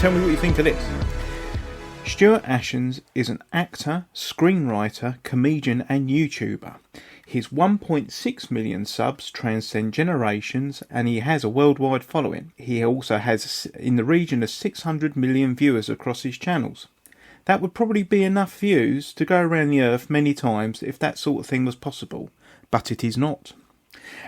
tell me what you think of this. Stuart Ashen is an actor, screenwriter, comedian and YouTuber. His 1.6 million subs transcend generations and he has a worldwide following. He also has in the region of 600 million viewers across his channels. That would probably be enough views to go around the earth many times if that sort of thing was possible, but it is not.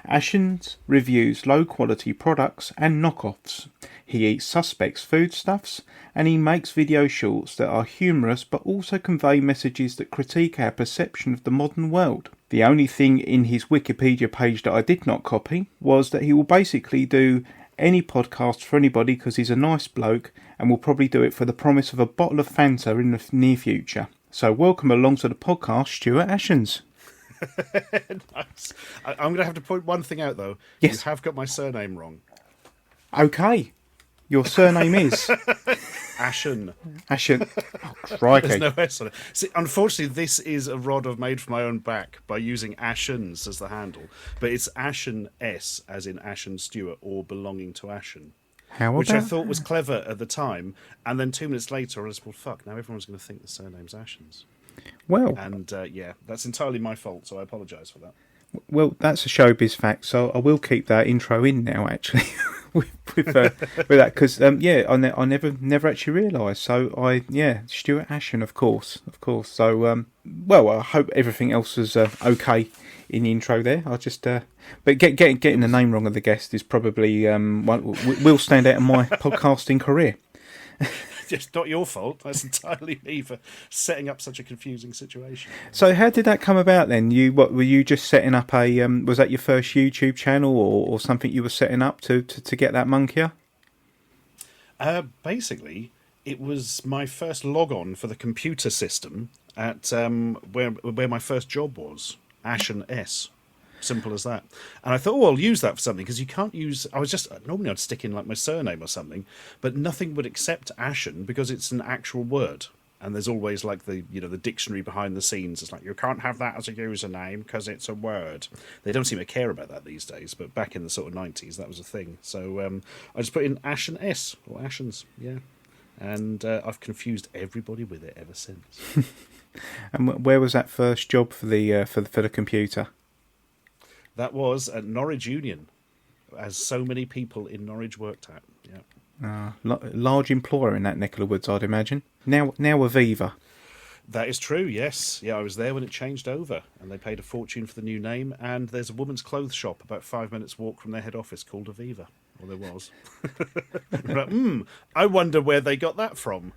Ashen reviews low quality products and knockoffs. He eats suspects foodstuffs and he makes video shorts that are humorous but also convey messages that critique our perception of the modern world. The only thing in his Wikipedia page that I did not copy was that he will basically do any podcast for anybody because he's a nice bloke and will probably do it for the promise of a bottle of Fanta in the near future. So welcome along to the podcast, Stuart Ashen. Nice. I'm going to have to point one thing out, though. Yes. You have got my surname wrong. Okay. Your surname is? Ashen. Ashen. Oh, crikey. There's no S on it. See, unfortunately, this is a rod I've made for my own back by using Ashens as the handle. But it's Ashen S, as in Ashen Stuart, or belonging to Ashen. How which I about thought was clever at the time. And then 2 minutes later, I was, well, fuck, now everyone's going to think the surname's Ashens. Well, and yeah, that's entirely my fault, so I apologise for that. Well, that's a showbiz fact, so I will keep that intro in now, actually, with that, because I never actually realised. So Stuart Ashen, of course. So well, I hope everything else was okay in the intro there. I just but getting the name wrong of the guest is probably will stand out in my podcasting career. Just not your fault. That's entirely me for setting up such a confusing situation. So how did that come about then? Were you just setting up a was that your first YouTube channel or something you were setting up to get that monkeyer? Basically, it was my first log on for the computer system at where my first job was, Ashen S. Simple as that. And I thought, oh, I'll use that for something, because you can't use... normally I'd stick in like my surname or something, but nothing would accept Ashen because it's an actual word. And there's always like the dictionary behind the scenes. It's like, you can't have that as a username because it's a word. They don't seem to care about that these days, but back in the sort of 90s, that was a thing. So I just put in Ashen S, or Ashens, yeah. And I've confused everybody with it ever since. And where was that first job for the computer? That was at Norwich Union, as so many people in Norwich worked at. Yeah, large employer in that neck of the woods, I'd imagine. Now Aviva. That is true. Yes, yeah, I was there when it changed over, and they paid a fortune for the new name. And there's a woman's clothes shop about 5 minutes walk from their head office called Aviva. Well, there was. Like, I wonder where they got that from.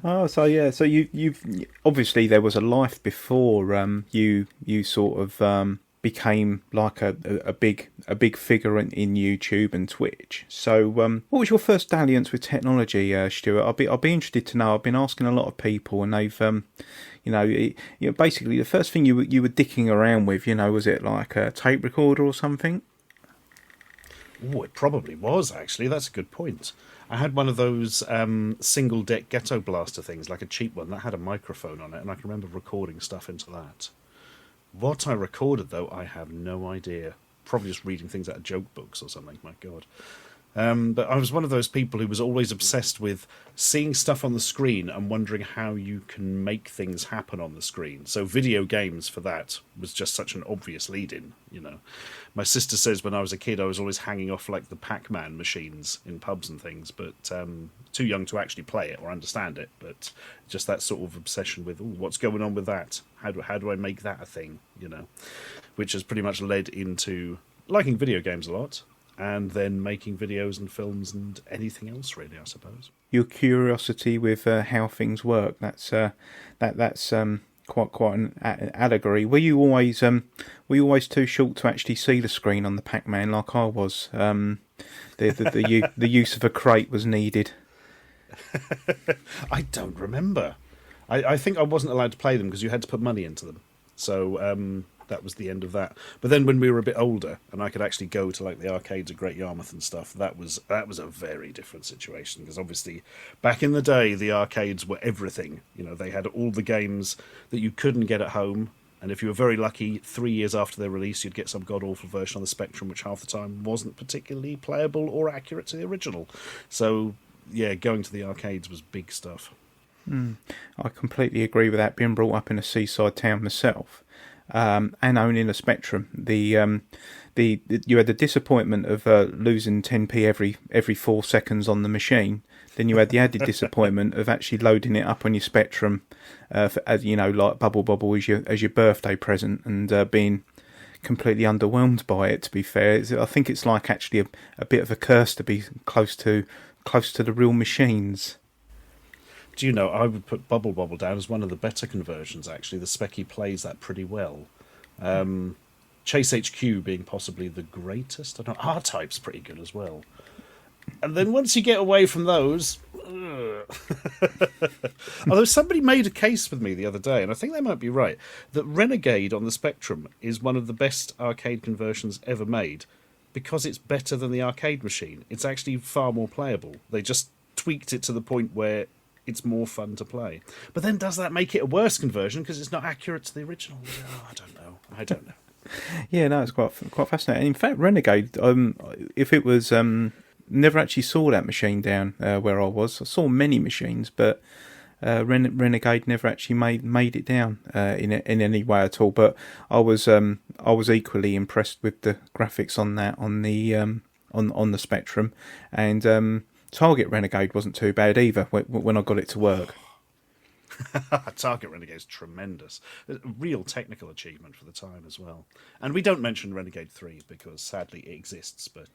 Oh, so yeah, so you've obviously there was a life before you sort of became like a big figure in YouTube and Twitch. So what was your first dalliance with technology, Stuart? I'll be interested to know. I've been asking a lot of people, and they've basically the first thing you were dicking around with, was it like a tape recorder or something? Oh, it probably was, actually. That's a good point. I had one of those single-deck ghetto blaster things, like a cheap one, that had a microphone on it, and I can remember recording stuff into that. What I recorded, though, I have no idea. Probably just reading things out of joke books or something, my God. But I was one of those people who was always obsessed with seeing stuff on the screen and wondering how you can make things happen on the screen. So video games for that was just such an obvious lead-in, My sister says when I was a kid I was always hanging off like the Pac-Man machines in pubs and things, but too young to actually play it or understand it. But just that sort of obsession with, what's going on with that? How do I make that a thing? Which has pretty much led into liking video games a lot. And then making videos and films and anything else, really, I suppose. Your curiosity with how things work, that's quite an allegory. Were you always too short to actually see the screen on the Pac-Man like I was? The use of a crate was needed. I don't remember. I think I wasn't allowed to play them because you had to put money into them. So that was the end of that. But then when we were a bit older and I could actually go to like the arcades at Great Yarmouth and stuff, that was a very different situation, because obviously back in the day the arcades were everything. They had all the games that you couldn't get at home, And if you were very lucky, 3 years after their release, you'd get some god-awful version on the Spectrum, which half the time wasn't particularly playable or accurate to the original. So, yeah, going to the arcades was big stuff. I completely agree with that. Being brought up in a seaside town myself, and owning a Spectrum, you had the disappointment of losing 10p every 4 seconds on the machine. Then you had the added disappointment of actually loading it up on your Spectrum, as you know, like Bubble Bobble as your birthday present, and being completely underwhelmed by it. To be fair, I think it's like actually a bit of a curse to be close to the real machines. Do you know, I would put Bubble Bobble down as one of the better conversions, actually. The Specky plays that pretty well. Chase HQ being possibly the greatest. I don't know. R-Type's pretty good as well. And then once you get away from those... Although somebody made a case with me the other day, and I think they might be right, that Renegade on the Spectrum is one of the best arcade conversions ever made because it's better than the arcade machine. It's actually far more playable. They just tweaked it to the point where it's more fun to play. But then does that make it a worse conversion because it's not accurate to the original? Oh, I don't know. Yeah, no, it's quite fascinating. In fact, Renegade, if it was... never actually saw that machine down where I was. I saw many machines, but Renegade never actually made it down in any way at all. But I was equally impressed with the graphics on that on the Spectrum, and Target Renegade wasn't too bad either when I got it to work. Target Renegade's tremendous. A real technical achievement for the time as well. And we don't mention Renegade 3 because sadly it exists, but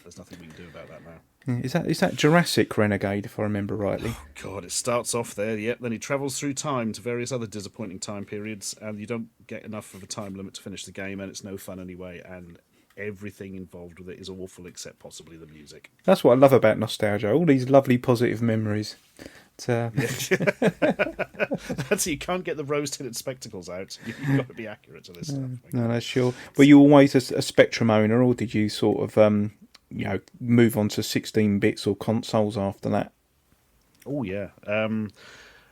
there's nothing we can do about that now. Is that Jurassic Renegade, if I remember rightly? Oh, God, it starts off there, yep, then he travels through time to various other disappointing time periods, and you don't get enough of a time limit to finish the game, and it's no fun anyway, and everything involved with it is awful except possibly the music. That's what I love about nostalgia, all these lovely positive memories. That's it, you can't get the rose-tinted spectacles out. You've got to be accurate to this stuff. No, that's sure. Were you always a Spectrum owner, or did you sort of move on to 16 bits or consoles after that? Oh yeah.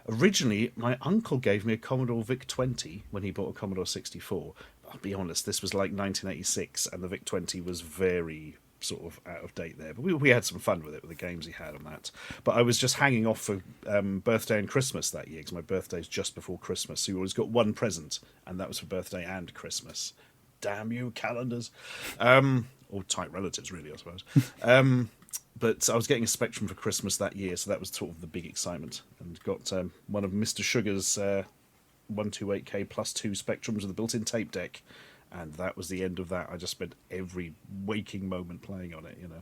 Originally, my uncle gave me a Commodore VIC-20 when he bought a Commodore 64. I'll be honest, this was like 1986, and the VIC-20 was very sort of out of date there, but we had some fun with it, with the games he had on that. But I was just hanging off for birthday and Christmas that year, because my birthday's just before Christmas, so you always got one present, and that was for birthday and Christmas. Damn you, calendars. Or tight relatives, really, I suppose. But I was getting a Spectrum for Christmas that year, so that was sort of the big excitement, and got one of Mr Sugar's 128K plus 2 Spectrums with a built-in tape deck. And that was the end of that. I just spent every waking moment playing on it, you know.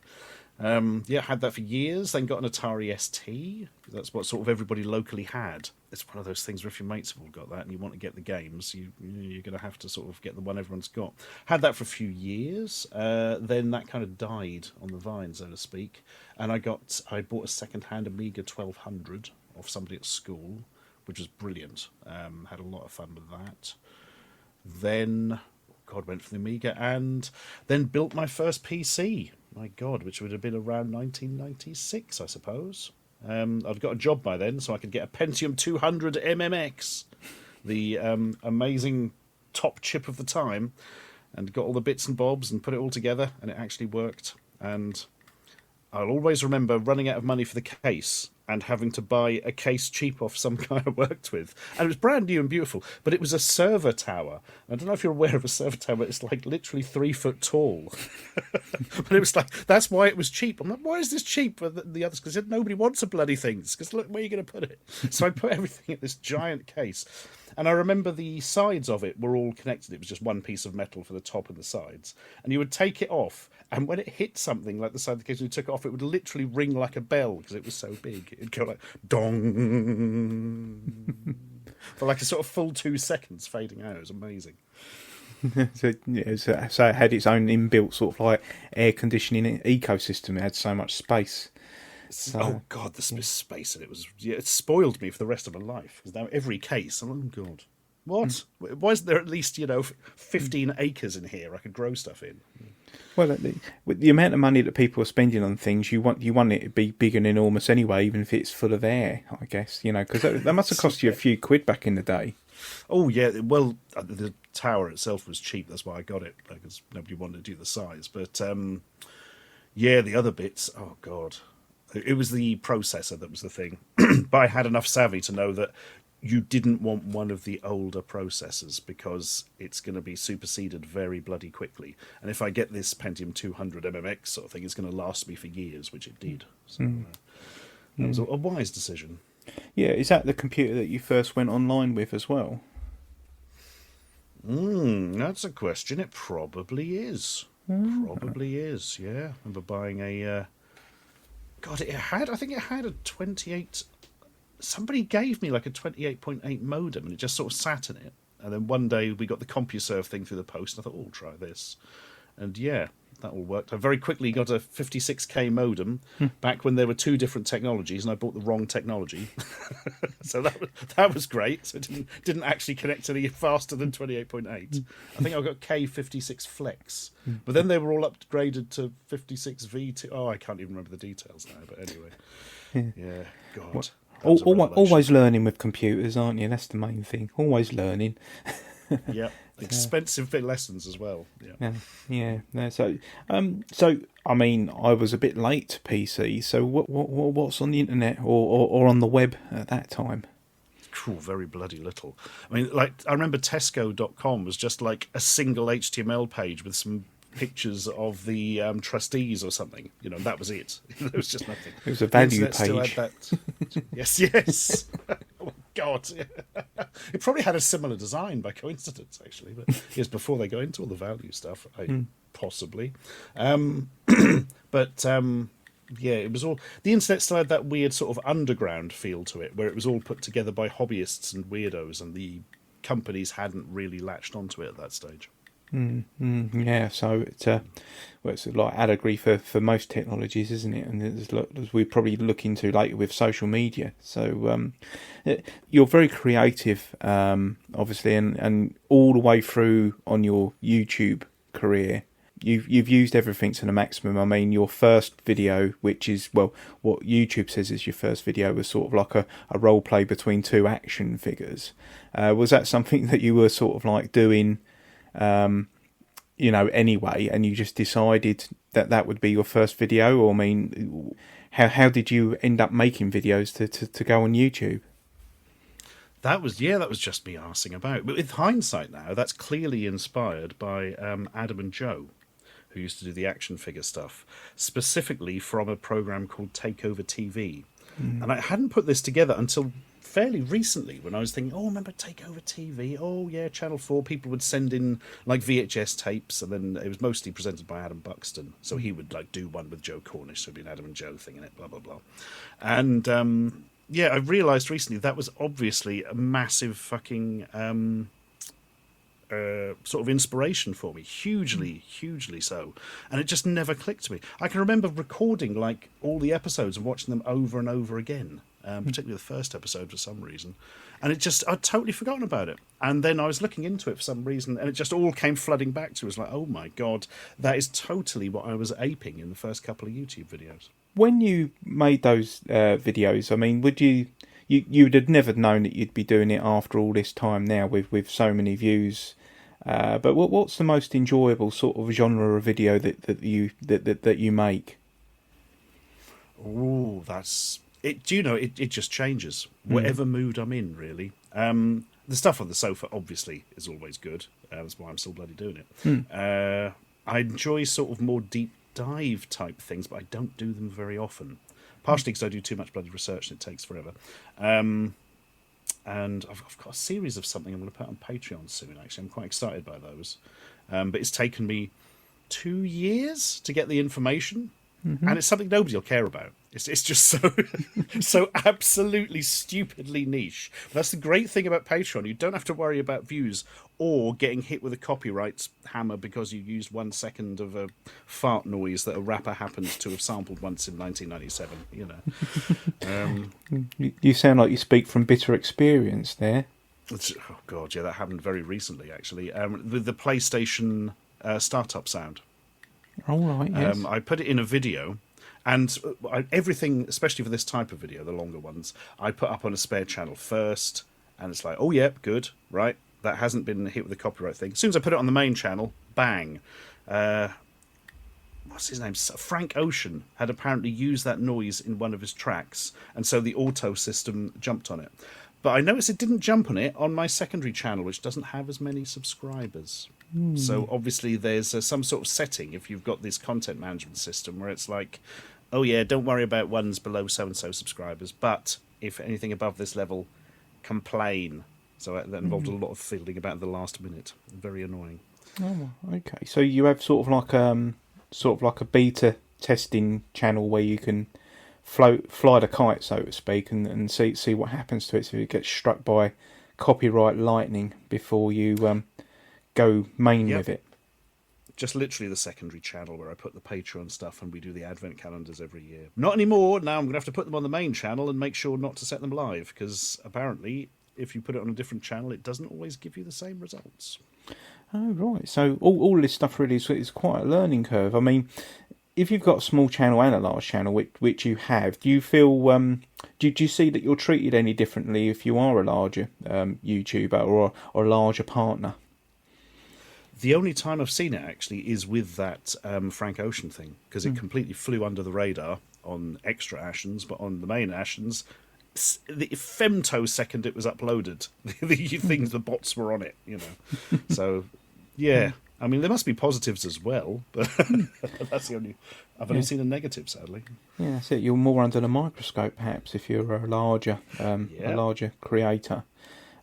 Had that for years. Then got an Atari ST. That's what sort of everybody locally had. It's one of those things where if your mates have all got that and you want to get the games, you're going to have to sort of get the one everyone's got. Had that for a few years. Then that kind of died on the vine, so to speak. And I bought a second-hand Amiga 1200 off somebody at school, which was brilliant. Had a lot of fun with that. Then... went for the Amiga, and then built my first PC, which would have been around 1996, I suppose. I'd got a job by then, so I could get a Pentium 200 MMX, the amazing top chip of the time, and got all the bits and bobs and put it all together, and it actually worked. And I'll always remember running out of money for the case and having to buy a case cheap off some guy I worked with. And it was brand new and beautiful, but it was a server tower. I don't know if you're aware of a server tower, but it's like literally 3 foot tall. But it was like, that's why it was cheap. I'm like, why is this cheap for the others? Because nobody wants a bloody things. Because look, where are you going to put it? So I put everything in this giant case. And I remember the sides of it were all connected. It was just one piece of metal for the top and the sides. And you would take it off, and when it hit something like the side of the case, when you took it off, it would literally ring like a bell because it was so big. It'd go like dong for like a sort of full 2 seconds, fading out. It was amazing. So it had its own inbuilt sort of like air conditioning ecosystem. It had so much space. So, oh God, the space in it was it spoiled me for the rest of my life. Because now every case, oh God, what? Why isn't there at least 15 acres in here I could grow stuff in? Well, with the amount of money that people are spending on things, you want it to be big and enormous anyway, even if it's full of air, I guess, because that must have cost you a few quid back in the day. Oh yeah, well, the tower itself was cheap. That's why I got it, because nobody wanted to do the size. But yeah, the other bits. Oh god, it was the processor that was the thing. But I had enough savvy to know that you didn't want one of the older processors because it's going to be superseded very bloody quickly. And if I get this Pentium 200 MMX sort of thing, it's going to last me for years, which it did. So that was a wise decision. Yeah, is that the computer that you first went online with as well? That's a question. It probably is. Probably is, yeah. I remember buying a... God, I think it had a 28... Somebody gave me like a 28.8 modem, and it just sort of sat in it. And then one day we got the CompuServe thing through the post, and I thought, oh, try this. And yeah, that all worked. I very quickly got a 56k modem back when there were two different technologies, and I bought the wrong technology. So that was great. So it didn't actually connect any faster than 28.8. I think I got K56 Flex, but then they were all upgraded to 56V2. Oh, I can't even remember the details now. But anyway, yeah, God. Always learning with computers, aren't you? That's the main thing. Always learning. Yeah, expensive lessons as well. Yeah. No, so I mean, I was a bit late to PC. So what's on the internet or on the web at that time? Cool, very bloody little. I mean, like I remember Tesco.com was just like a single HTML page with some pictures of the trustees or something. You know, that was it. There was just nothing. It was a value page. Still had that. Yes. Oh God, it probably had a similar design by coincidence, actually. But yes, before they go into all the value stuff, possibly. But yeah, it was all the internet still had that weird sort of underground feel to it, where it was all put together by hobbyists and weirdos, and the companies hadn't really latched onto it at that stage. Yeah, so it's like allegory for most technologies, isn't it? And as we probably look into later with social media. So you're very creative, obviously, and all the way through on your YouTube career, you've used everything to the maximum. I mean, your first video, which is, well, what YouTube says is your first video, was sort of like a role play between two action figures. Was that something that you were sort of like doing? Anyway, and you just decided that would be your first video? Or I mean, how did you end up making videos to go on YouTube? That was just me arsing about. But with hindsight now, that's clearly inspired by Adam and Joe, who used to do the action figure stuff, specifically from a program called Takeover TV. And I hadn't put this together until fairly recently, when I was thinking, oh, remember Takeover TV? Oh, yeah, Channel 4. People would send in like VHS tapes, and then it was mostly presented by Adam Buxton. So he would like do one with Joe Cornish, so it'd be an Adam and Joe thing in it, blah, blah, blah. And yeah, I realised recently that was obviously a massive fucking sort of inspiration for me, hugely so, and it just never clicked to me. I can remember recording like all the episodes and watching them over and over again, particularly the first episode for some reason, and I'd totally forgotten about it. And then I was looking into it for some reason, and it just all came flooding back to us like, oh my God, that is totally what I was aping in the first couple of YouTube videos. When you made those videos, I mean, you'd have never known that you'd be doing it after all this time now with so many views. But what's the most enjoyable sort of genre of video that you make? Oh, that's it. Do you know it just changes whatever mood I'm in, really. The stuff on the sofa obviously is always good. That's why I'm still bloody doing it. I enjoy sort of more deep dive type things, but I don't do them very often. Partially because I do too much bloody research and it takes forever. And I've got a series of something I'm going to put on Patreon soon, actually. I'm quite excited by those. But it's taken me 2 years to get the information, and it's something nobody will care about. It's just so absolutely stupidly niche. But that's the great thing about Patreon. You don't have to worry about views or getting hit with a copyright hammer because you used 1 second of a fart noise that a rapper happened to have sampled once in 1997. You know. You sound like you speak from bitter experience there. Oh God, yeah, that happened very recently, actually, with the PlayStation startup sound. Oh right, yes. I put it in a video. And everything, especially for this type of video, the longer ones, I put up on a spare channel first, And it's like, oh, yep, good, right. That hasn't been hit with the copyright thing. As soon as I put it on the main channel, bang. What's his name? Frank Ocean had apparently used that noise in one of his tracks, and so the auto system jumped on it. But I noticed it didn't jump on it on my secondary channel, which doesn't have as many subscribers. So obviously there's some sort of setting if you've got this content management system where it's like, oh yeah, don't worry about ones below so-and-so subscribers, but if anything above this level, complain. So that involved a lot of fiddling about the last minute. Very annoying. Oh, okay. So you have sort of like a beta testing channel where you can fly the kite, so to speak, and see what happens to it. So it gets struck by copyright lightning before you go main with it. Just literally the secondary channel where I put the Patreon stuff and we do the advent calendars every year. Not anymore. Now I'm going to have to put them on the main channel and make sure not to set them live, because apparently if you put it on a different channel, it doesn't always give you the same results. Oh, right. So all this stuff really is quite a learning curve. I mean, if you've got a small channel and a large channel, which you have, do you feel do you see that you're treated any differently if you are a larger YouTuber or a larger partner? The only time I've seen it actually is with that Frank Ocean thing, because it completely flew under the radar on extra Ashens, but on the main Ashens, the femtosecond it was uploaded, the bots were on it, you know. So, yeah. I mean, there must be positives as well, but that's the only... I've only seen a negative, sadly. Yeah, that's it. You're more under the microscope, perhaps, if you're a larger creator.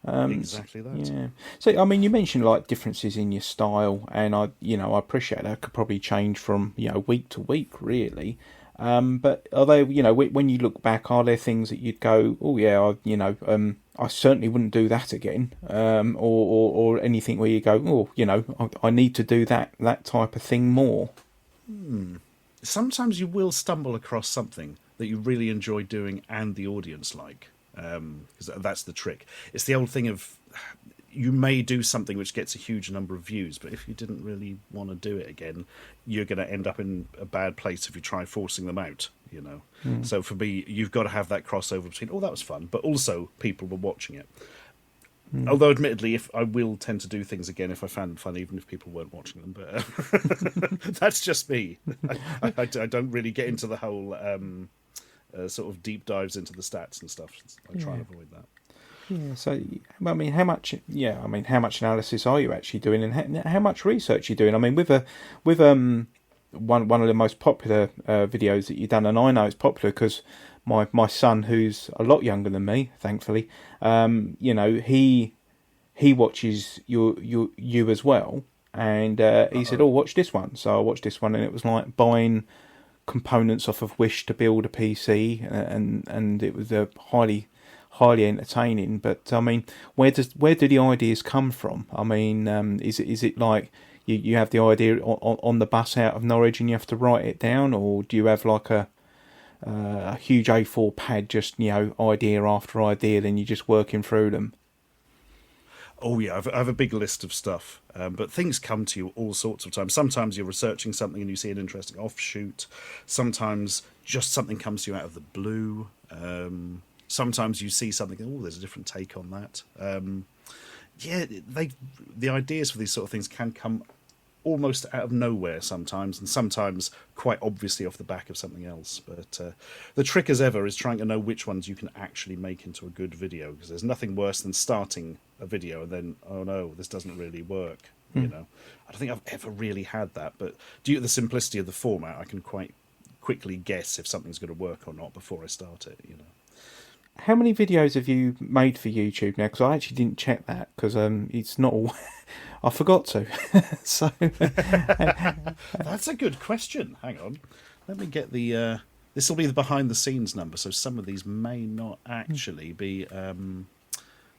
Exactly that. Yeah. So, I mean, you mentioned like differences in your style, and I appreciate that could probably change from week to week, really. But are there, when you look back, are there things that you'd go, oh yeah, I certainly wouldn't do that again, or anything where you go, oh, I need to do that type of thing more? Sometimes you will stumble across something that you really enjoy doing and the audience like, because that's the trick. It's the old thing of, you may do something which gets a huge number of views, but if you didn't really want to do it again, you're going to end up in a bad place if you try forcing them out, So for me, you've got to have that crossover between, oh, that was fun, but also people were watching it. Although, admittedly, if I will tend to do things again if I found them fun, even if people weren't watching them. But that's just me. I don't really get into the whole sort of deep dives into the stats and stuff. I try and avoid that. Yeah. So, I mean, how much analysis are you actually doing, and how much research are you doing? I mean, with one of the most popular videos that you've done, and I know it's popular because my son, who's a lot younger than me, thankfully, he watches you as well, and he said, "Oh, watch this one." So I watched this one, and it was like buying components off of Wish to build a PC, and it was highly entertaining. But I mean, where do the ideas come from? I mean, is it like you have the idea on the bus out of Norwich and you have to write it down, or do you have like a huge A4 pad, just idea after idea, then you're just working through them? Oh yeah, I have a big list of stuff, but things come to you all sorts of times. Sometimes you're researching something and you see an interesting offshoot. Sometimes just something comes to you out of the blue. Sometimes you see something, oh, there's a different take on that. The ideas for these sort of things can come almost out of nowhere sometimes, and sometimes quite obviously off the back of something else. But the trick as ever is trying to know which ones you can actually make into a good video, because there's nothing worse than starting a video and then, oh no, this doesn't really work. I don't think I've ever really had that, but due to the simplicity of the format, I can quite quickly guess if something's going to work or not before I start it. How many videos have you made for YouTube now? Because I actually didn't check that, because it's not all... I forgot to. So that's a good question. Hang on. Let me get the... this will be the behind-the-scenes number, so some of these may not actually be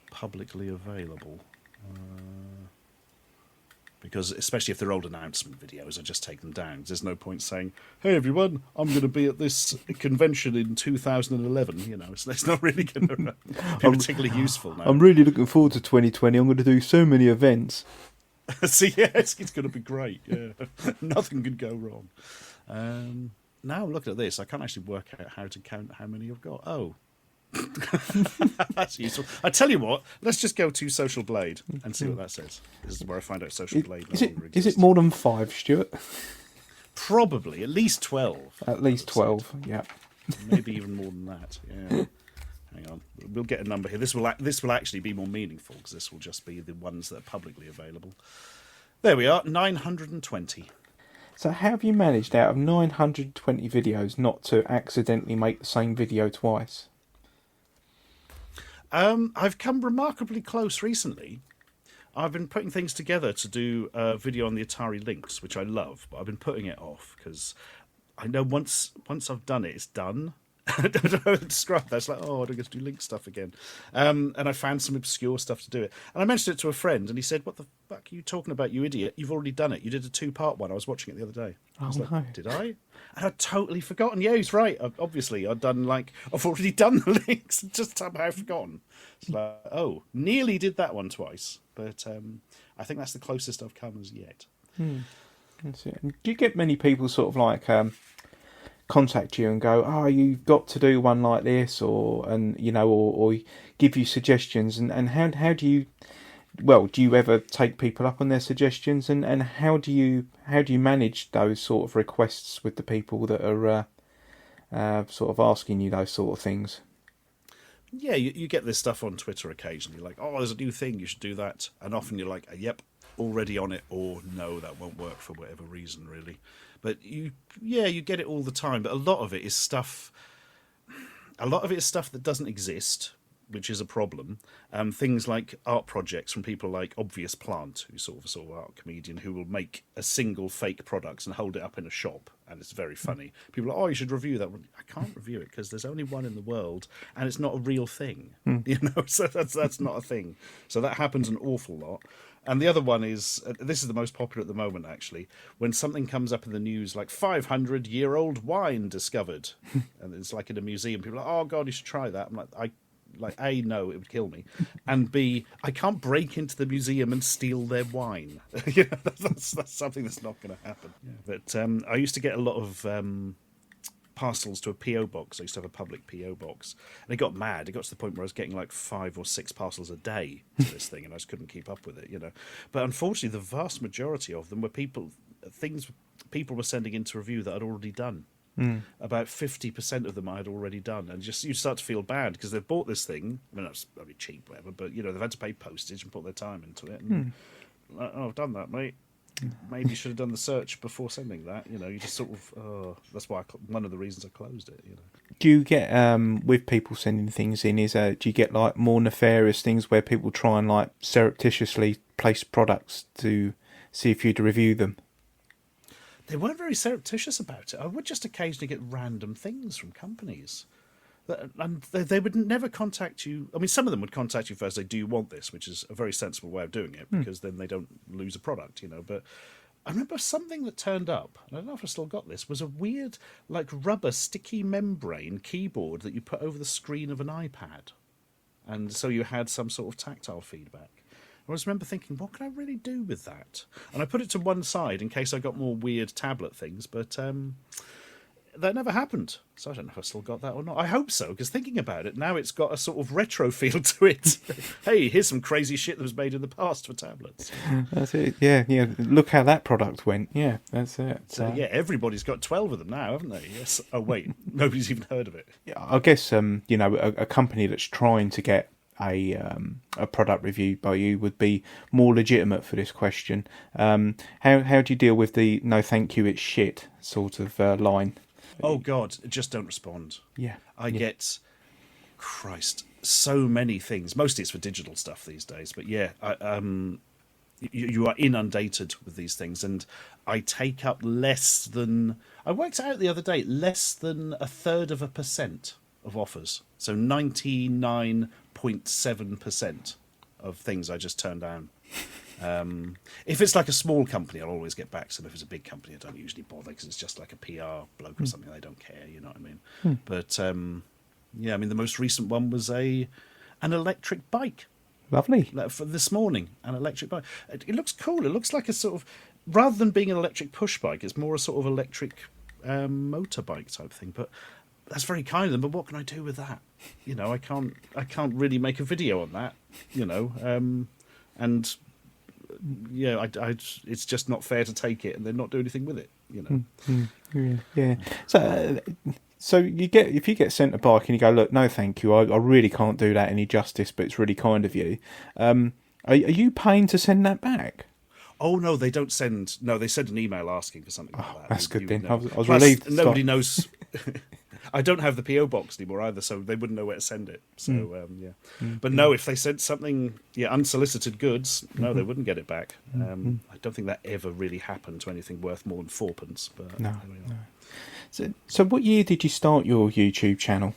publicly available. Because especially if they're old announcement videos, I just take them down. There's no point saying, hey everyone, I'm going to be at this convention in 2011. It's not really going to be particularly useful now. I'm really looking forward to 2020. I'm going to do so many events. So yes, it's going to be great. Yeah, nothing could go wrong. Now I'm looking at this, I can't actually work out how to count how many I've got. Oh, That's useful. I tell you what, let's just go to Social Blade and see what that says. This is where I find out Social Blade no longer Is exists. it more than 5, Stuart? Probably at least 12. At least 12. Yeah. Maybe even more than that. Yeah. Hang on, we'll get a number here. This will actually be more meaningful because this will just be the ones that are publicly available. There we are, 920. So how have you managed out of 920 videos not to accidentally make the same video twice? I've come remarkably close recently. I've been putting things together to do a video on the Atari Lynx, which I love, but I've been putting it off because I know once I've done it, it's done. I don't know how to describe that. It's like, oh, I don't get to do Link stuff again. And I found some obscure stuff to do it. And I mentioned it to a friend, and he said, what the fuck are you talking about, you idiot? You've already done it. You did a 2-part one. I was watching it the other day. I was like, no. did I? And I'd totally forgotten. Yeah, he's right. Obviously, I've already done the Links, just somehow forgotten. It's like, oh, nearly did that one twice. But I think that's the closest I've come as yet. That's it. Do you get many people sort of like contact you and go, oh, you've got to do one like this, or give you suggestions, and how do you, well, do you ever take people up on their suggestions, and how do you manage those sort of requests with the people that are sort of asking you those sort of things? Yeah, you get this stuff on Twitter occasionally, like, oh, there's a new thing, you should do that, and often you're like, yep, already on it, or no, that won't work for whatever reason, really. But you get it all the time. But a lot of it is stuff that doesn't exist, which is a problem. Things like art projects from people like Obvious Plant, who's sort of art comedian, who will make a single fake product and hold it up in a shop, and it's very funny. People are like, oh, you should review that. Well, I can't review it because there's only one in the world, and it's not a real thing. So that's not a thing. So that happens an awful lot. And the other one is, this is the most popular at the moment, actually, when something comes up in the news like 500-year-old wine discovered, and it's like in a museum. People are like, oh God, you should try that. I'm like, A, no, it would kill me, and B, I can't break into the museum and steal their wine. That's something that's not going to happen. Yeah. But I used to get a lot of parcels to a PO box. I used to have a public PO box, and it got mad. It got to the point where I was getting like 5 or 6 parcels a day to this thing, and I just couldn't keep up with it. But unfortunately, the vast majority of them were things people were sending into review that I'd already done. About 50% of them I had already done, and you start to feel bad because they've bought this thing. I mean, that's probably cheap, whatever, but they've had to pay postage and put their time into it. And, oh, I've done that, mate. Maybe you should have done the search before sending that. You just sort of. That's why one of the reasons I closed it. Do you get with people sending things in? Do you get like more nefarious things where people try and like surreptitiously place products to see if you'd review them? They weren't very surreptitious about it. I would just occasionally get random things from companies. And they would never contact you. I mean, some of them would contact you first, say, do you want this? Which is a very sensible way of doing it, because then they don't lose a product, But I remember something that turned up, and I don't know if I still got this, was a weird, like, rubber sticky membrane keyboard that you put over the screen of an iPad. And so you had some sort of tactile feedback. I just remember thinking, what can I really do with that? And I put it to one side in case I got more weird tablet things, but that never happened. So I don't know if I still got that or not. I hope so, because thinking about it, now it's got a sort of retro feel to it. Hey, here's some crazy shit that was made in the past for tablets. That's it. Yeah. Look how that product went. Yeah, that's it. So yeah, everybody's got 12 of them now, haven't they? Yes. Oh wait, nobody's even heard of it. Yeah, I guess a company that's trying to get a product reviewed by you would be more legitimate for this question. How do you deal with the no thank you, it's shit sort of line? Oh God, just don't respond. Yeah. I get, Christ, so many things. Mostly it's for digital stuff these days, but yeah, you are inundated with these things, and I take up less than, I worked out the other day, less than 1/3% of offers. So 99.7% of things I just turn down. If it's like a small company, I'll always get back to them. If it's a big company, I don't usually bother because it's just like a PR bloke or something. They don't care, you know what I mean? But yeah, I mean, the most recent one was an electric bike. Lovely. For this morning, an electric bike. It looks cool. It looks like a sort of, rather than being an electric push bike, it's more a sort of electric motorbike type thing. But that's very kind of them, but what can I do with that? I can't really make a video on that, and yeah, it's just not fair to take it and then not do anything with it. Yeah. So if you get sent a bike and you go, look, no, thank you, I really can't do that any justice, but it's really kind of you. Are you paying to send that back? Oh no, they don't send. No, they send an email asking for something like that. That's good then. I was Plus, relieved. Nobody knows. I don't have the PO box anymore either, so they wouldn't know where to send it. So but no, if they sent something, unsolicited goods, no, they wouldn't get it back. I don't think that ever really happened to anything worth more than 4p. But no. So what year did you start your YouTube channel?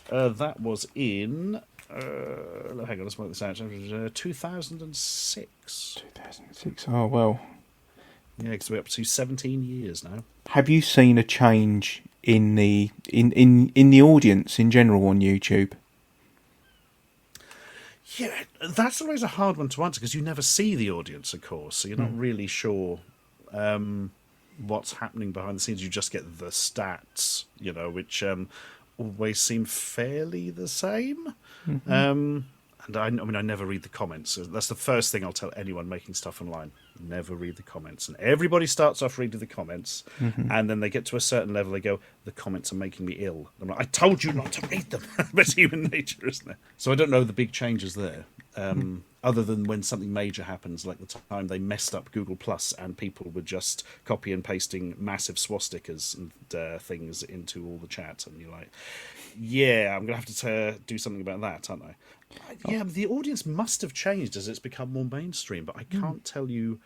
That was in. Hang on, let's work this out. 2006. 2006. Oh well. Yeah, because we're up to 17 years now. Have you seen a change in the audience in general on YouTube? Yeah, that's always a hard one to answer because you never see the audience, of course, so you're not really sure what's happening behind the scenes. You just get the stats, which always seem fairly the same. And I never read the comments. That's the first thing I'll tell anyone making stuff online. Never read the comments. And everybody starts off reading the comments, and then they get to a certain level, they go, the comments are making me ill. I'm like, I told you not to read them. That's human nature, isn't it? So I don't know the big changes there, other than when something major happens, like the time they messed up Google Plus and people were just copy and pasting massive swastikas and things into all the chat. And you're like, yeah, I'm going to have to do something about that, aren't I? Yeah, the audience must have changed as it's become more mainstream, but I can't tell you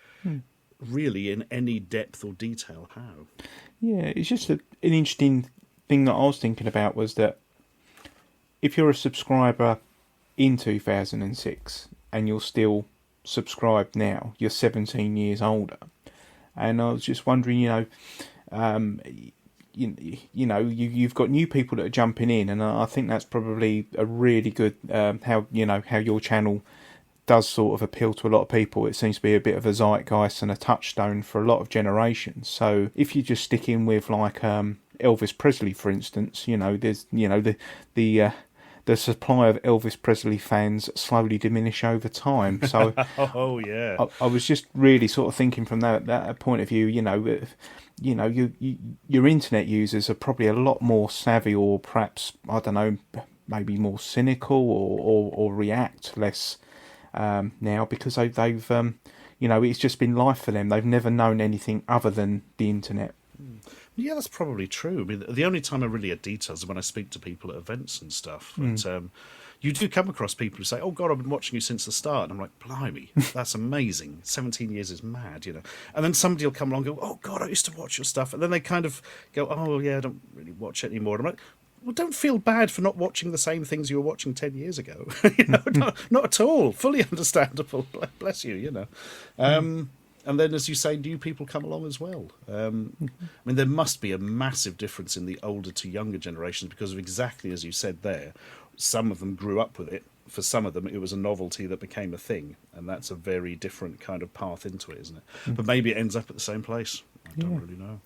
really in any depth or detail how. Yeah, it's just an interesting thing that I was thinking about was that if you're a subscriber in 2006 and you're still subscribed now, you're 17 years older. And I was just wondering, you've got new people that are jumping in, and I think that's probably a really good how your channel does sort of appeal to a lot of people. It seems to be a bit of a zeitgeist and a touchstone for a lot of generations. So if you just stick in with like Elvis Presley, for instance, there's the supply of Elvis Presley fans slowly diminish over time. So oh yeah, I was just really sort of thinking from that point of view. Your internet users are probably a lot more savvy, or perhaps, I don't know, maybe more cynical, or react less now because they've it's just been life for them. They've never known anything other than the internet. Yeah, that's probably true. I mean, the only time I really get details is when I speak to people at events and stuff. But you do come across people who say, oh, God, I've been watching you since the start. And I'm like, blimey, that's amazing. 17 years is mad, And then somebody will come along and go, oh, God, I used to watch your stuff. And then they kind of go, oh, yeah, I don't really watch it anymore. And I'm like, well, don't feel bad for not watching the same things you were watching 10 years ago. Not at all. Fully understandable. Bless you, And then, as you say, new people come along as well. I mean, there must be a massive difference in the older to younger generations because of exactly as you said there. Some of them grew up with it. For some of them, it was a novelty that became a thing. And that's a very different kind of path into it, isn't it? But maybe it ends up at the same place. I don't really know.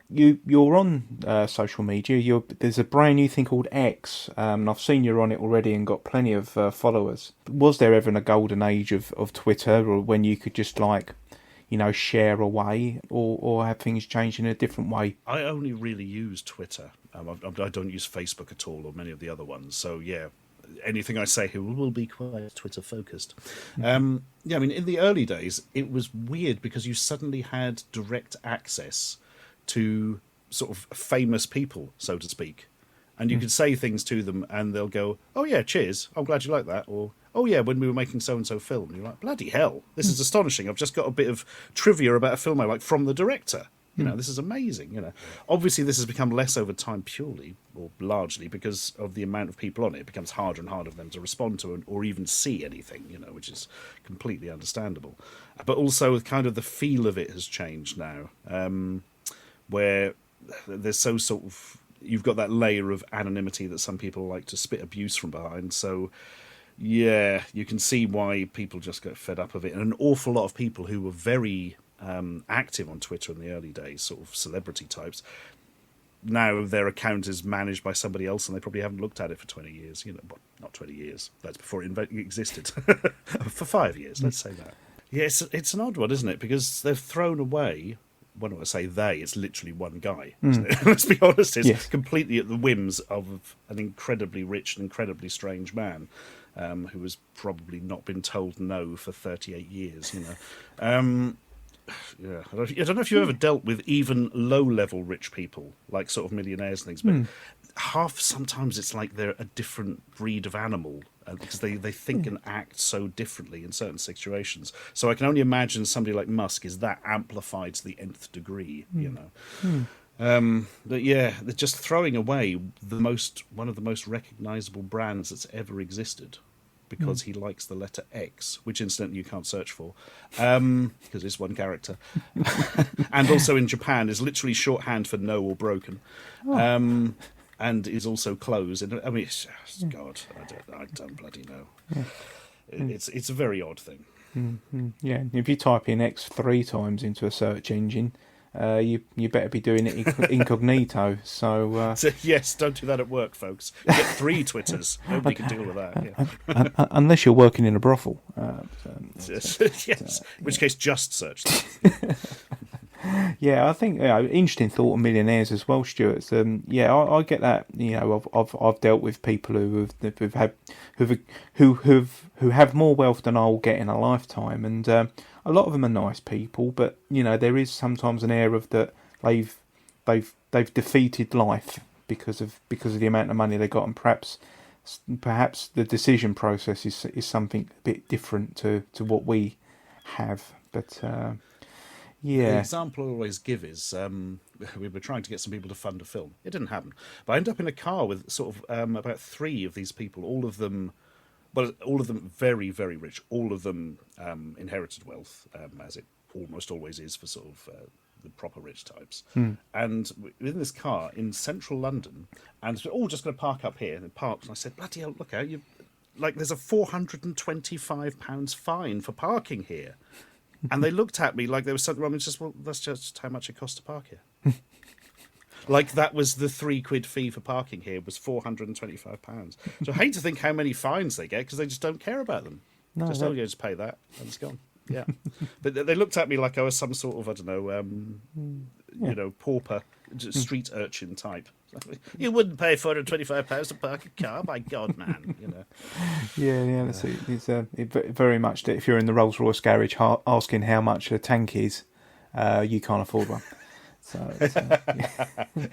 You're on social media. There's a brand new thing called X. I've seen you're on it already and got plenty of followers. Was there ever a golden age of Twitter, or when you could just share away, or have things changed in a different way? I only really use Twitter. I don't use Facebook at all, or many of the other ones. So yeah, anything I say here will be quite Twitter focused. I mean, in the early days, it was weird because you suddenly had direct access to sort of famous people, so to speak. And you could say things to them and they'll go, oh yeah, cheers, I'm glad you like that. Or, oh yeah, when we were making so-and-so film. And you're like, bloody hell, this is astonishing. I've just got a bit of trivia about a film I like from the director. This is amazing. Obviously this has become less over time purely or largely because of the amount of people on it. It becomes harder and harder for them to respond to or even see anything, which is completely understandable. But also kind of the feel of it has changed now, where there's so sort of, you've got that layer of anonymity that some people like to spit abuse from behind. So yeah, you can see why people just get fed up of it. And an awful lot of people who were very active on Twitter in the early days, sort of celebrity types, now their account is managed by somebody else, and they probably haven't looked at it for 20 years. Well, not 20 years. That's before it existed. For 5 years, let's say that. Yeah, it's an odd one, isn't it? Because they've thrown away. When I say they, it's literally one guy. Isn't it? Let's be honest, it's completely at the whims of an incredibly rich and incredibly strange man who has probably not been told no for 38 years. Yeah, I don't know if you've ever dealt with even low-level rich people, like sort of millionaires and things, but sometimes it's like they're a different breed of animal because they think and act so differently in certain situations. So I can only imagine somebody like Musk is that amplified to the nth degree, But yeah, they're just throwing away one of the most recognisable brands that's ever existed. Because he likes the letter X, which incidentally you can't search for, because it's one character. And also in Japan is literally shorthand for no or broken. And is also closed. I mean, God, I don't bloody know. Yeah. It's a very odd thing. Mm-hmm. Yeah, if you type in X 3 times into a search engine, you better be doing it incognito. So yes, don't do that at work, folks. Get 3 Twitters. Nobody can deal with that. Yeah. Unless you're working in a brothel. Yes. In which case, just search that. Yeah, I think interesting thought of millionaires as well, Stuart. I get that. I've dealt with people who have more wealth than I'll get in a lifetime, and a lot of them are nice people. But there is sometimes an air of that they've defeated life because of the amount of money they got, and perhaps the decision process is something a bit different to what we have. But the example I always give is we were trying to get some people to fund a film. It didn't happen. But I ended up in a car with sort of about 3 of these people, all of them very, very rich, all of them inherited wealth, as it almost always is for sort of the proper rich types. And within this car in central London, and we're all just going to park up here, and it parked, and I said, bloody hell, look out, there's a £425 fine for parking here. And they looked at me like there was something wrong. It's just, well, that's just how much it costs to park here. Like that was the £3 fee for parking here was £425. So I hate to think how many fines they get because they just don't care about them. No, just pay that and it's gone. Yeah, but they looked at me like I was some sort of pauper, street urchin type. You wouldn't pay £425 to park a car, my God, man. Yeah. It's very much that if you're in the Rolls Royce garage asking how much a tank is, you can't afford one. So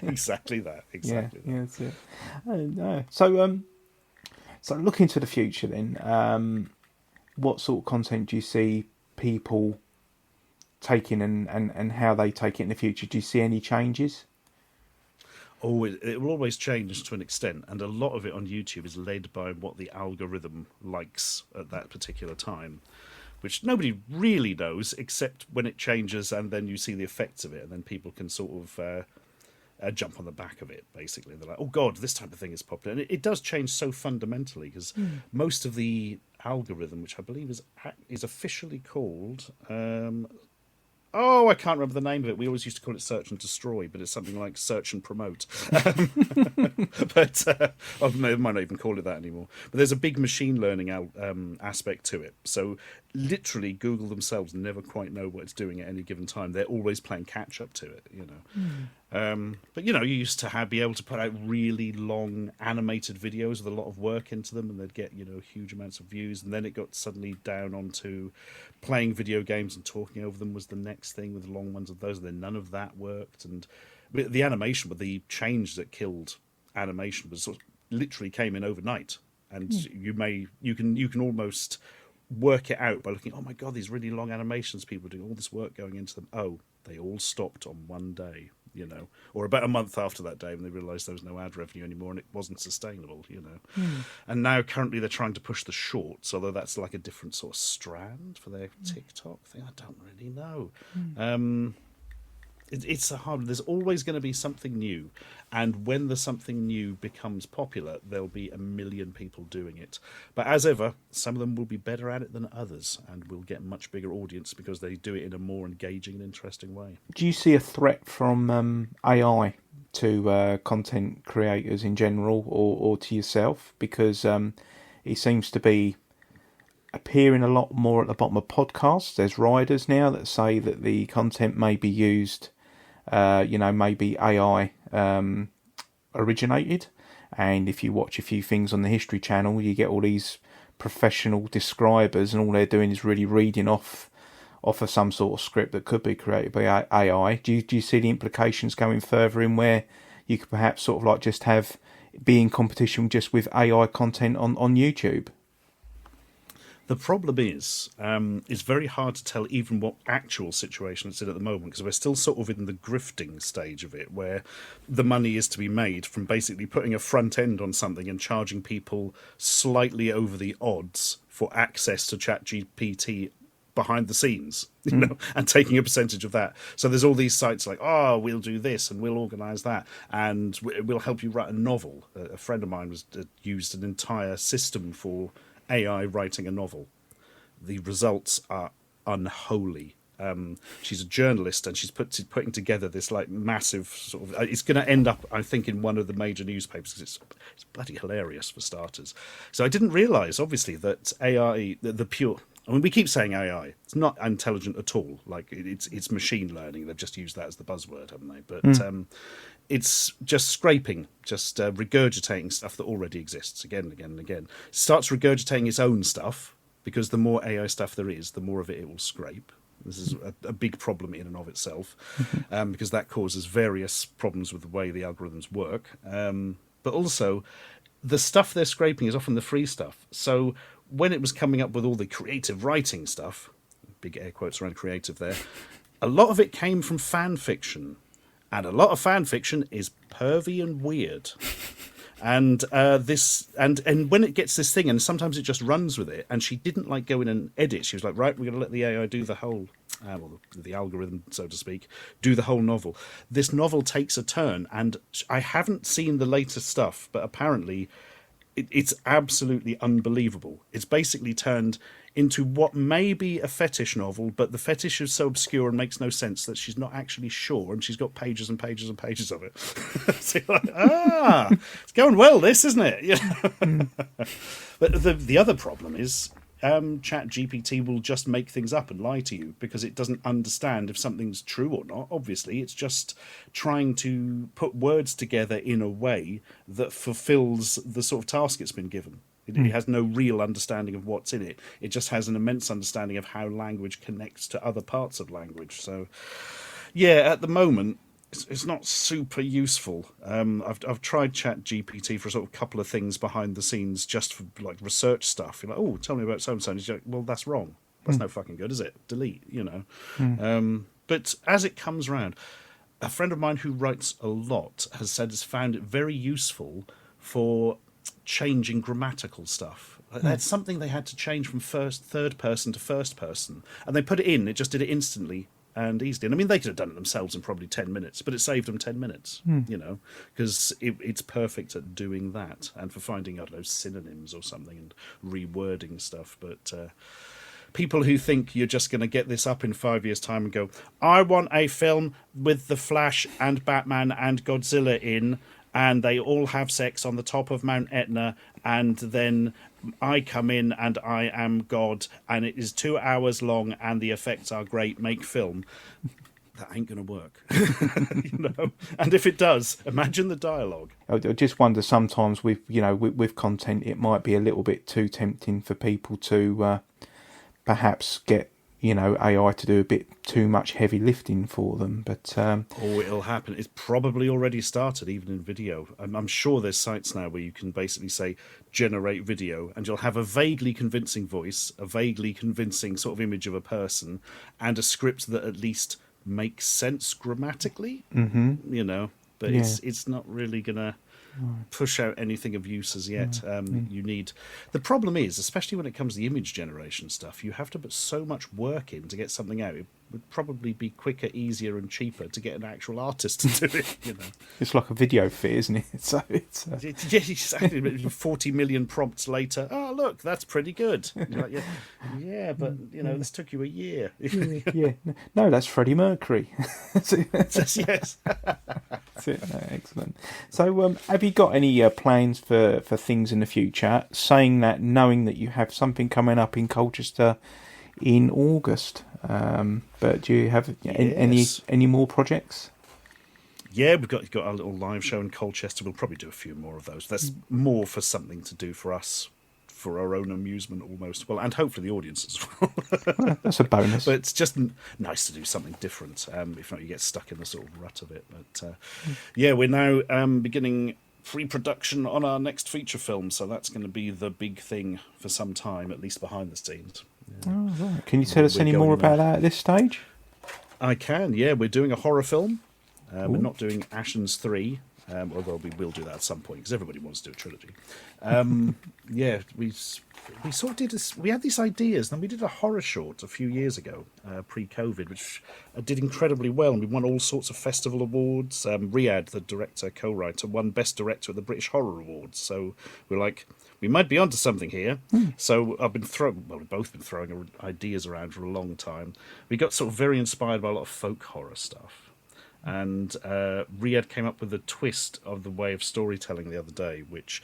exactly that. Exactly. Yeah, that's it. So looking to the future, then, what sort of content do you see people taking and how they take it in the future? Do you see any changes? Oh, it will always change to an extent, and a lot of it on YouTube is led by what the algorithm likes at that particular time, which nobody really knows except when it changes, and then you see the effects of it, and then people can sort of jump on the back of it, basically. They're like, oh, God, this type of thing is popular. And it does change so fundamentally, because most of the algorithm, which I believe is officially called... I can't remember the name of it. We always used to call it search and destroy, but it's something like search and promote. But they might not even call it that anymore. But there's a big machine learning aspect to it. So literally Google themselves never quite know what it's doing at any given time. They're always playing catch up to it, But you used to be able to put out really long animated videos with a lot of work into them, and they'd get huge amounts of views. And then it got suddenly down onto playing video games and talking over them was the next thing with long ones of those. And then none of that worked. And the animation, but the change that killed animation was sort of literally came in overnight. And you can almost work it out by looking. Oh my God, these really long animations! People doing all this work going into them. Oh, they all stopped on one day. Or about a month after that day when they realised there was no ad revenue anymore and it wasn't sustainable, And now currently they're trying to push the shorts, although that's like a different sort of strand for their TikTok thing. I don't really know. It's a hard... There's always going to be something new. And when the something new becomes popular, there'll be a million people doing it. But as ever, some of them will be better at it than others and will get a much bigger audience because they do it in a more engaging and interesting way. Do you see a threat from AI to content creators in general, or to yourself, because it seems to be appearing a lot more at the bottom of podcasts. There's writers now that say that the content may be used, maybe AI originated. And if you watch a few things on the History Channel, you get all these professional describers, and all they're doing is really reading off of some sort of script that could be created by AI. Do you see the implications going further in where you could perhaps sort of like just be in competition just with AI content on YouTube? The problem is, it's very hard to tell even what actual situation it's in at the moment, because we're still sort of in the grifting stage of it, where the money is to be made from basically putting a front end on something and charging people slightly over the odds for access to ChatGPT behind the scenes, and taking a percentage of that. So there's all these sites like, oh, we'll do this and we'll organise that and we'll help you write a novel. A friend of mine used an entire system for AI writing a novel. The results are unholy. She's a journalist, and she's putting together this like massive sort of. It's going to end up, I think, in one of the major newspapers, because it's bloody hilarious for starters. So I didn't realise, obviously, that AI, the pure. I mean, we keep saying AI. It's not intelligent at all. Like it's machine learning. They've just used that as the buzzword, haven't they? But it's just scraping, just regurgitating stuff that already exists again and again and again. It starts regurgitating its own stuff, because the more AI stuff there is, the more of it will scrape. This is a big problem in and of itself, because that causes various problems with the way the algorithms work. But also, the stuff they're scraping is often the free stuff. So when it was coming up with all the creative writing stuff, big air quotes around creative there, a lot of it came from fan fiction. And a lot of fan fiction is pervy and weird. And and when it gets this thing, and sometimes it just runs with it, and she didn't like go in and edit. She was like, right, we're going to let the AI do the whole, the algorithm, so to speak, do the whole novel. This novel takes a turn, and I haven't seen the latest stuff, but apparently it's absolutely unbelievable. It's basically turned into what may be a fetish novel, but the fetish is so obscure and makes no sense that she's not actually sure, and she's got pages and pages and pages of it. So you're like, it's going well, this, isn't it? But the other problem is ChatGPT will just make things up and lie to you, because it doesn't understand if something's true or not. Obviously, it's just trying to put words together in a way that fulfills the sort of task it's been given. It has no real understanding of what's in it. It just has an immense understanding of how language connects to other parts of language. So, yeah, at the moment, it's not super useful. I've tried ChatGPT for a sort of couple of things behind the scenes, just for like research stuff. You're like, oh, tell me about so and so. And you're like, well, that's wrong. That's no fucking good, is it? Delete. But as it comes round, a friend of mine who writes a lot has said has found it very useful for changing grammatical stuff. That's something they had to change from third person to first person, and they put it in. It just did it instantly and easily. And I mean, they could have done it themselves in probably 10 minutes, but it saved them 10 minutes, because it's perfect at doing that, and for finding, I don't know, synonyms or something and rewording stuff. But people who think you're just going to get this up in 5 years' time and go, I want a film with The Flash and Batman and Godzilla in, and they all have sex on the top of Mount Etna, and then I come in and I am God, and it is 2 hours long and the effects are great, make film. That ain't going to work. And if it does, imagine the dialogue. I just wonder sometimes with content, it might be a little bit too tempting for people to perhaps get AI to do a bit too much heavy lifting for them, but it'll happen. It's probably already started, even in video. I'm sure there's sites now where you can basically say generate video, and you'll have a vaguely convincing voice, a vaguely convincing sort of image of a person, and a script that at least makes sense grammatically. But it's not really gonna push out anything of use as yet. You need. The problem is, especially when it comes to the image generation stuff, you have to put so much work in to get something out. It would probably be quicker, easier, and cheaper to get an actual artist to do it. It's like a video fee, isn't it? So it's yeah, exactly. 40 million prompts later. Oh, look, that's pretty good. You're like, yeah, but this took you a year. yeah. No, that's Freddie Mercury. Yes. That's it. Excellent. So, have you got any plans for things in the future? Saying that, knowing that you have something coming up in Colchester in August, but do you have any more projects? Yeah, we've got our little live show in Colchester. We'll probably do a few more of those. That's more for something to do for us, for our own amusement almost. Well, and hopefully the audience as well. Well, that's a bonus. But it's just nice to do something different. If not, you get stuck in the sort of rut of it. But yeah, we're now beginning pre-production on our next feature film, so that's going to be the big thing for some time, at least behind the scenes. Yeah. Oh, right. Can you tell us any more about that at this stage? I can, yeah. We're doing a horror film. We're not doing Ashen's 3, although we will do that at some point because everybody wants to do a trilogy. Yeah, we sort of did we had these ideas, and we did a horror short a few years ago, pre-COVID, which did incredibly well, and we won all sorts of festival awards. Riyadh, the director, co-writer, won Best Director at the British Horror Awards. So we're like, we might be onto something here. So we've both been throwing ideas around for a long time. We got sort of very inspired by a lot of folk horror stuff. And Riyadh came up with a twist of the way of storytelling the other day, which,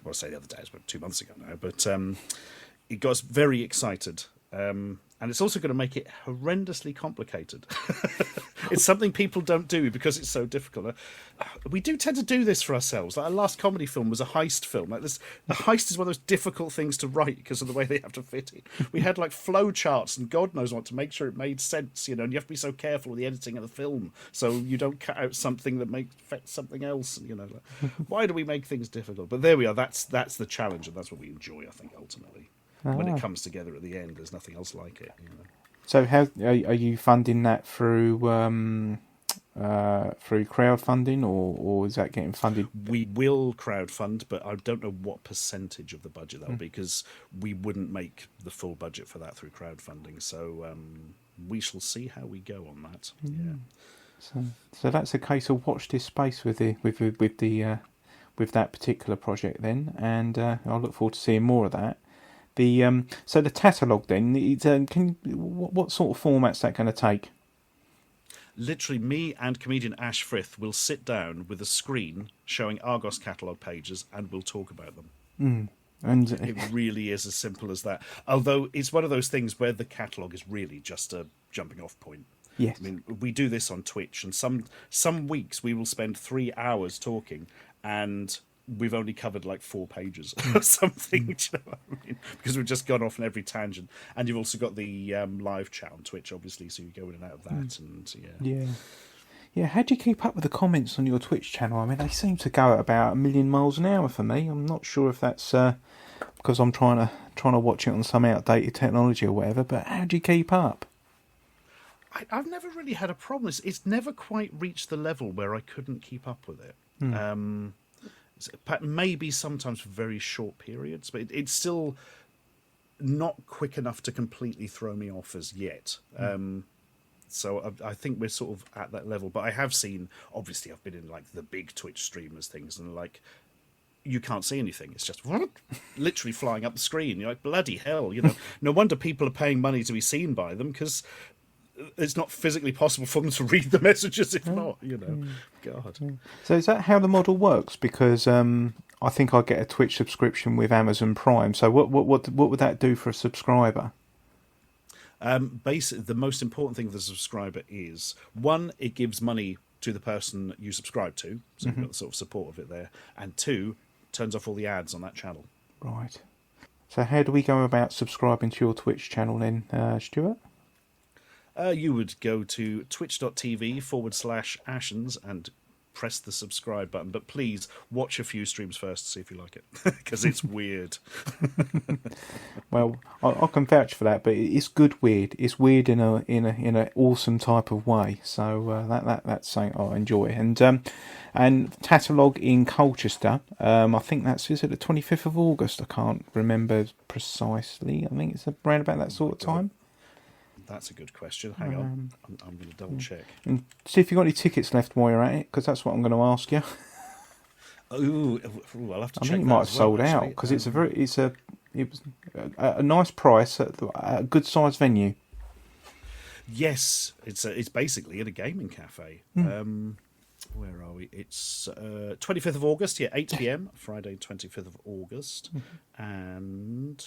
well, I say the other day, it's about 2 months ago now, but it got us very excited. And it's also going to make it horrendously complicated. It's something people don't do because it's so difficult. We do tend to do this for ourselves. Like our last comedy film was a heist film. Like this, the heist is one of those difficult things to write because of the way they have to fit it. We had like flow charts and God knows what to make sure it made sense, and you have to be so careful with the editing of the film so you don't cut out something that makes affect something else. Why do we make things difficult? But there we are. That's the challenge, and that's what we enjoy, I think, ultimately. When it comes together at the end, there's nothing else like it. So, how are you funding that through crowdfunding, or is that getting funded? We will crowdfund, but I don't know what percentage of the budget that will be, because we wouldn't make the full budget for that through crowdfunding. So we shall see how we go on that. Yeah. So that's a case of watch this space with that particular project then, and I'll look forward to seeing more of that. So the catalogue then, what sort of format's that going to take? Literally, me and comedian Ash Frith will sit down with a screen showing Argos catalogue pages, and we'll talk about them. And it really is as simple as that. Although it's one of those things where the catalogue is really just a jumping off point. Yes. I mean, we do this on Twitch, and some weeks we will spend 3 hours talking, and we've only covered like 4 pages or something, do you know what I mean? Because we've just gone off on every tangent. And you've also got the live chat on Twitch, obviously, so you go in and out of that. And yeah. How do you keep up with the comments on your Twitch channel? I mean, they seem to go at about 1,000,000 miles an hour for me. I'm not sure if that's because I'm trying to watch it on some outdated technology or whatever. But how do you keep up? I've never really had a problem. It's never quite reached the level where I couldn't keep up with it. Maybe sometimes for very short periods, but it's still not quick enough to completely throw me off as yet. So I think we're sort of at that level. But I have seen, obviously, I've been in like the big Twitch streamers things, and like you can't see anything. It's just literally flying up the screen. You're like, bloody hell, No wonder people are paying money to be seen by them, because it's not physically possible for them to read the messages if not, God. So is that how the model works? Because I think I get a Twitch subscription with Amazon Prime. So what would that do for a subscriber? Basically, the most important thing for the subscriber is, one, it gives money to the person you subscribe to, so you've got the sort of support of it there, and 2, turns off all the ads on that channel. Right. So how do we go about subscribing to your Twitch channel then, Stuart? You would go to twitch.tv/Ashens and press the subscribe button. But please watch a few streams first to see if you like it, because it's weird. Well, I can vouch for that, but it's good weird. It's weird in a awesome type of way. So that's something I enjoy. And Tatalogue in Colchester. I think is it the 25th of August? I can't remember precisely. I think it's around about that sort of time. That's a good question. Hang on. I'm going to double check. And see if you've got any tickets left while you're at it, because that's what I'm going to ask you. Ooh, I'll have to check. I think it might have sold out, because it was a nice price at a good sized venue. Yes, it's basically at a gaming cafe. where are we? It's 25th of August, 8 p.m, Friday, 25th of August. And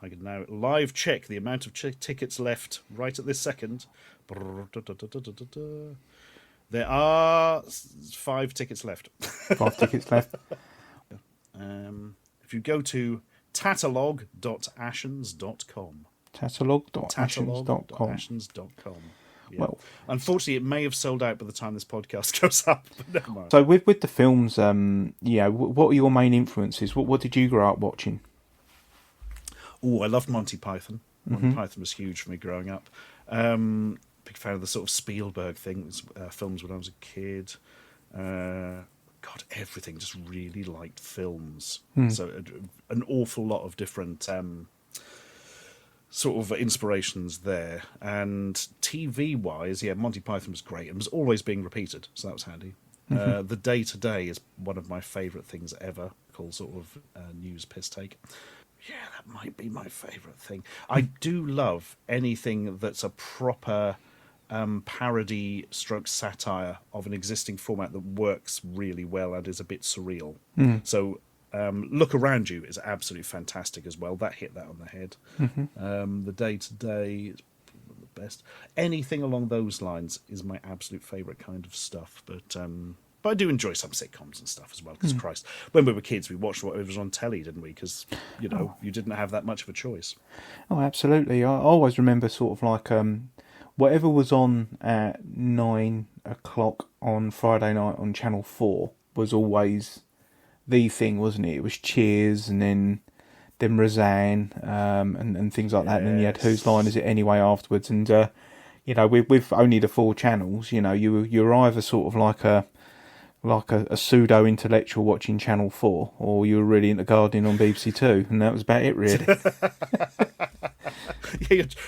I can now live check the amount of tickets left right at this second. There are 5 tickets left. 5 tickets left. If you go to tatalog.ashens.com. Tatalog.ashens.com. Yeah. Well, unfortunately, it may have sold out by the time this podcast goes up. But never mind. So with the films, what are your main influences? What did you grow up watching? Oh, I loved Monty Python. Monty Python was huge for me growing up. Big fan of the sort of Spielberg films when I was a kid. God, everything. Just really liked films. So an awful lot of different sort of inspirations there. And TV-wise, Monty Python was great and was always being repeated, so that was handy. The Day to Day is one of my favourite things ever, called sort of news piss take. Yeah, that might be my favourite thing. I do love anything that's a proper parody stroke satire of an existing format that works really well and is a bit surreal. So Look Around You is absolutely fantastic as well. That hit that on the head. The Day to Day is the best. Anything along those lines is my absolute favourite kind of stuff. But I do enjoy some sitcoms and stuff as well, because Christ, when we were kids, we watched whatever was on telly, didn't we? Because, you didn't have that much of a choice. Oh, absolutely. I always remember sort of like whatever was on at 9 o'clock on Friday night on Channel 4 was always the thing, wasn't it? It was Cheers and then Roseanne and things like that. And then you had Whose Line Is It Anyway afterwards. And, with only the 4 channels, you're either sort of like a pseudo-intellectual watching Channel 4, or you were really into gardening on BBC 2, and that was about it, really.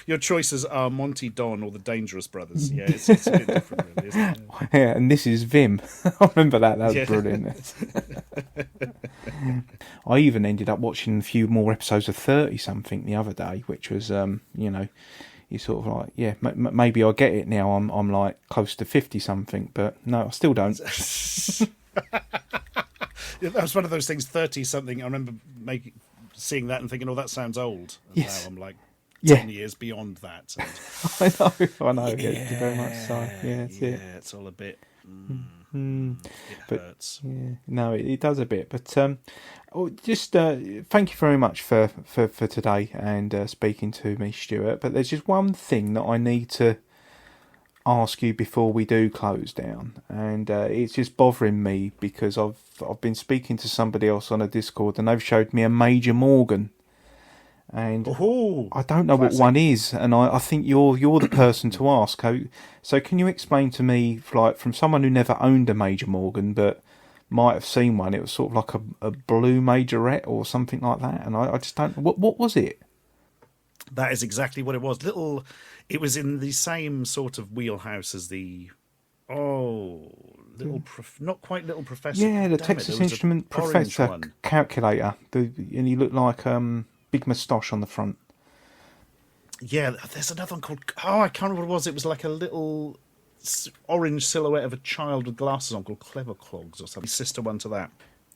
Your choices are Monty, Don, or the Dangerous Brothers. Yeah, it's a bit different, really, isn't it? Yeah, and this is Vim. I remember that. That was brilliant. I even ended up watching a few more episodes of 30-something the other day, which was, you sort of like, maybe I get it now. I'm like close to 50-something, but no, I still don't. That was one of those things. 30-something. I remember seeing that and thinking, "Oh, that sounds old." And yes. Now I'm like 10 years beyond that. And I know. Yeah, very much so. Yeah, it's all a bit. It hurts. Yeah, no, it does a bit. But just thank you very much for today and speaking to me, Stuart. But there's just one thing that I need to ask you before we do close down, and it's just bothering me because I've been speaking to somebody else on a Discord and they've showed me a Major Morgan. And I don't know what one is, and I think you're the person to ask. So can you explain to me, like, from someone who never owned a Major Morgan but might have seen one, it was sort of like a blue majorette or something like that, and I just don't. What was it? That is exactly what it was. It was in the same sort of wheelhouse as the not quite Little Professor. Yeah, the Texas Instrument Professor calculator. And he looked like big moustache on the front. Yeah, there's another one called... I can't remember what it was. It was like a little orange silhouette of a child with glasses on called Clever Clogs or something. Sister one to that.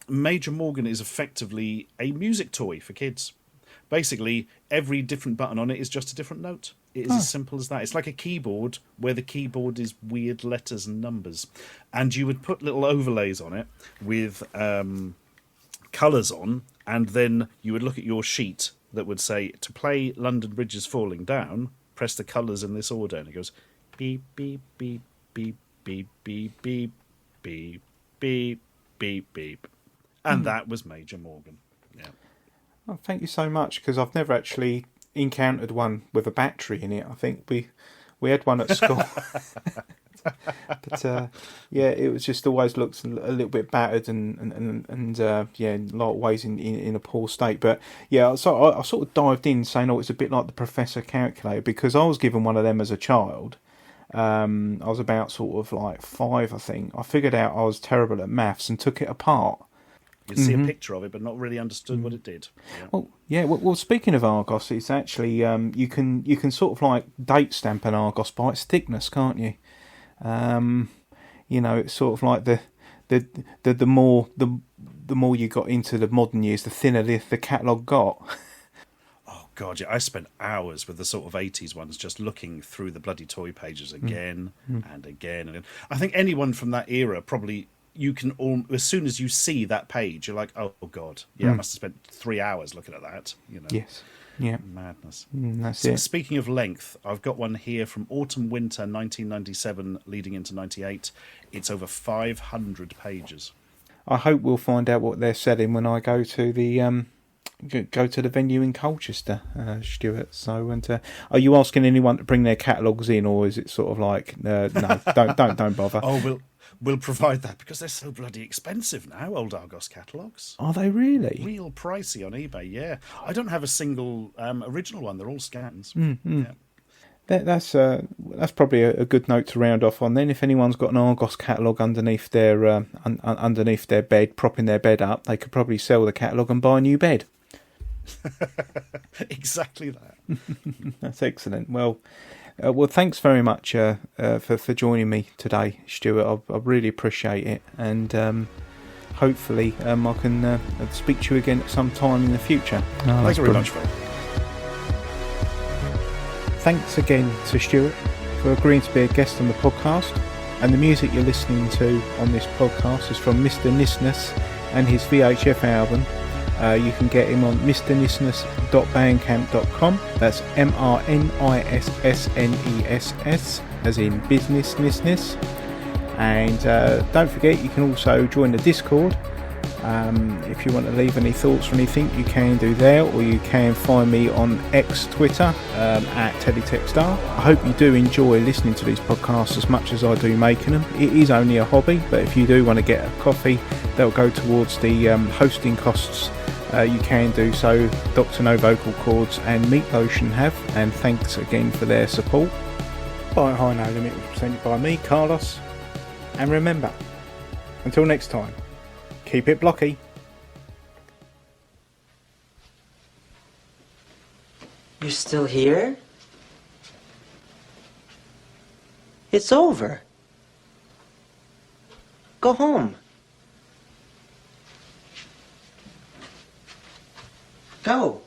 Major Morgan is effectively a music toy for kids. Basically, every different button on it is just a different note. It is as simple as that. It's like a keyboard where the keyboard is weird letters and numbers. And you would put little overlays on it with colours on, and then you would look at your sheet that would say, to play London Bridge is Falling Down, press the colours in this order. And it goes beep, beep, beep, beep, beep, beep, beep, beep, beep, beep, beep. And that was Major Morgan. Yeah. Oh, thank you so much, because I've never actually encountered one with a battery in it. I think we had one at school. But it was just always looked a little bit battered and in a lot of ways in a poor state. But yeah, so I sort of dived in saying, it's a bit like the Professor calculator, because I was given one of them as a child. I was about sort of like 5, I think. I figured out I was terrible at maths and took it apart. You see a picture of it, but not really understood what it did. Yeah. Well, speaking of Argos, it's actually you can sort of like date stamp an Argos by its thickness, can't you? You know, it's sort of like the more you got into the modern years, the thinner the catalogue got. Oh God, yeah, I spent hours with the sort of 80s ones just looking through the bloody toy pages again and again and again. I think anyone from that era probably, you can as soon as you see that page, you're like, oh God, yeah, I must have spent 3 hours looking at that. You know, Yes, yeah, madness. that's it. Speaking of length, I've got one here from autumn winter 1997 leading into 98. It's over 500 pages. I hope we'll find out what they're selling when I go to the venue in Colchester, Stuart. So, and are you asking anyone to bring their catalogues in, or is it sort of like no, don't bother? Oh, we'll provide that because they're so bloody expensive now. Old Argos catalogues. Are they really? Real pricey on eBay. Yeah, I don't have a single original one. They're all scans. Yeah. That's probably a good note to round off on. Then, if anyone's got an Argos catalogue underneath their underneath their bed, propping their bed up, they could probably sell the catalogue and buy a new bed. Exactly that. That's excellent. Well, thanks very much for joining me today, Stuart. I really appreciate it, and hopefully I can speak to you again at some time in the future. Thanks very much, Phil. Thanks again to Stuart for agreeing to be a guest on the podcast. And the music you're listening to on this podcast is from Mr Nissness and his VHF album. You can get him on mrnissness.bandcamp.com. That's MRNISSNESS, as in business nissness. And don't forget, you can also join the Discord. If you want to leave any thoughts or anything, you can do there, or you can find me on Twitter at TeddyTechStar. I hope you do enjoy listening to these podcasts as much as I do making them. It is only a hobby, but if you do want to get a coffee, that'll go towards the hosting costs. You can do so. Dr. No Vocal Cords and Meat Lotion have, and thanks again for their support. By High No Limit was presented by me, Carlos. And remember, until next time, keep it blocky. You're still here? It's over. Go home. Go.